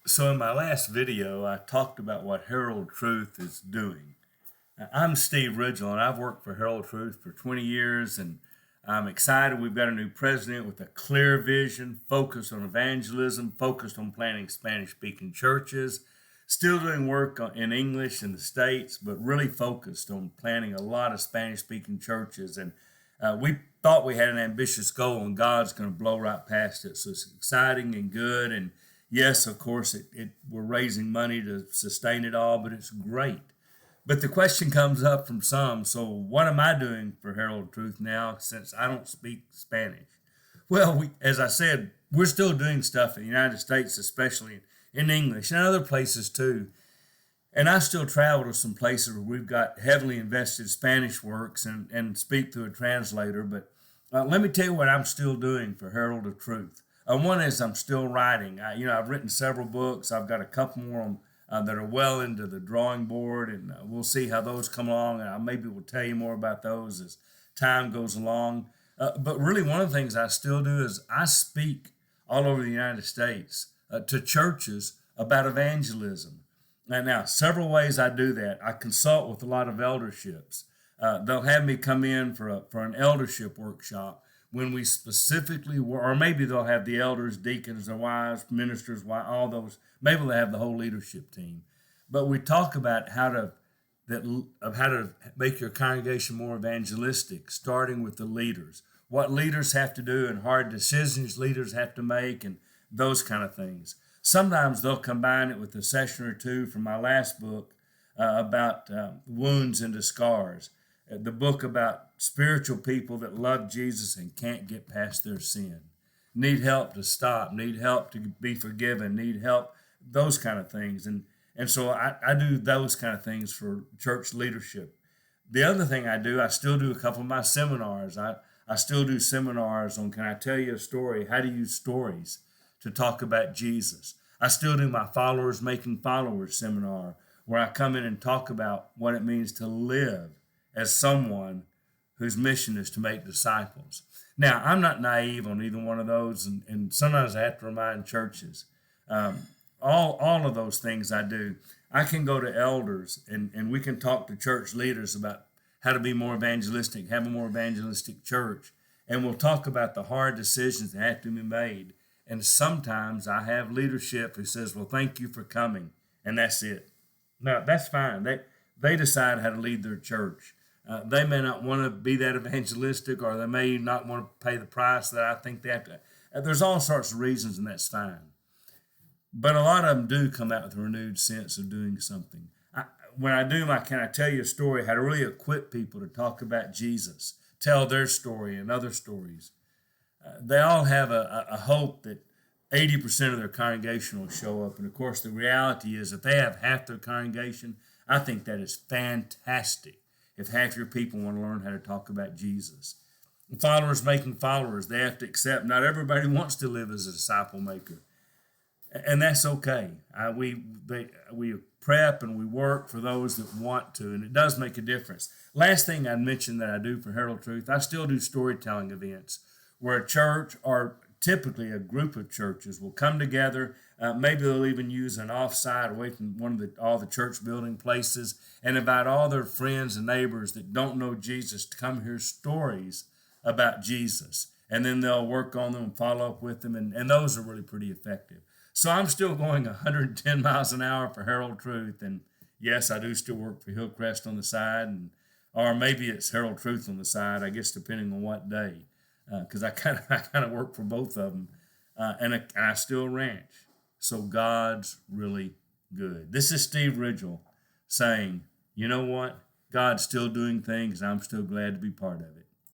So in my last video, I talked about what Herald of Truth is doing. I'm Steve Ridgel, and I've worked for Herald of Truth for 20 years, and I'm excited. We've got a new president with a clear vision, focused on evangelism, focused on planting Spanish-speaking churches, still doing work in English in the States, but really focused on planting a lot of Spanish-speaking churches. And we thought we had an ambitious goal, and God's going to blow right past it. So it's exciting and good. And yes, of course, we're raising money to sustain it all, but it's great. But the question comes up from some, so what am I doing for Herald of Truth now since I don't speak Spanish? Well, as I said, we're still doing stuff in the United States, especially in English and other places too. And I still travel to some places where we've got heavily invested Spanish works and speak through a translator. But let me tell you what I'm still doing for Herald of Truth. One is I'm still writing. I've written several books. I've got a couple more that are well into the drawing board, and we'll see how those come along. And I maybe will tell you more about those as time goes along. But really, one of the things I still do is I speak all over the United States to churches about evangelism. And now, several ways I do that. I consult with a lot of elderships. They'll have me come in for an eldership workshop when we specifically, or maybe they'll have the elders, deacons, their wives, ministers, all those. Maybe they'll have the whole leadership team. But we talk about how to make your congregation more evangelistic, starting with the leaders. What leaders have to do and hard decisions leaders have to make, and those kind of things. Sometimes they'll combine it with a session or two from my last book about wounds into scars, the book about spiritual people that love Jesus and can't get past their sin, need help to stop, need help to be forgiven, need help, those kind of things. And so I do those kind of things for church leadership. The other thing I still do a couple of my seminars. I still do seminars on, can I tell you a story? How to use stories to talk about Jesus. I still do my Followers Making Followers seminar, where I come in and talk about what it means to live as someone whose mission is to make disciples. Now, I'm not naive on either one of those, and sometimes I have to remind churches. All of those things I do. I can go to elders, and we can talk to church leaders about how to be more evangelistic, have a more evangelistic church, and we'll talk about the hard decisions that have to be made. And sometimes I have leadership who says, well, thank you for coming, and that's it. Now, that's fine. They decide how to lead their church. They may not want to be that evangelistic, or they may not want to pay the price that I think they have to. There's all sorts of reasons, and that's fine. But a lot of them do come out with a renewed sense of doing something. When I do my Can I Tell You a Story, how to really equip people to talk about Jesus, tell their story and other stories. They all have a hope that 80% of their congregation will show up. And of course, the reality is if they have half their congregation, I think that is fantastic if half your people want to learn how to talk about Jesus. And Followers Making Followers, they have to accept not everybody wants to live as a disciple maker. And that's okay. We prep and we work for those that want to, and it does make a difference. Last thing I'd mention that I do for Herald of Truth, I still do storytelling events where a church, or typically a group of churches, will come together. Maybe they'll even use an offsite away from all the church building places, and invite all their friends and neighbors that don't know Jesus to come hear stories about Jesus. And then they'll work on them and follow up with them, and those are really pretty effective. So I'm still going 110 miles an hour for Herald of Truth, and yes, I do still work for Hillcrest on the side, or maybe it's Herald of Truth on the side, I guess depending on what day, because I kind of work for both of them, and I still ranch. So God's really good. This is Steve Ridgel saying, you know what? God's still doing things, and I'm still glad to be part of it.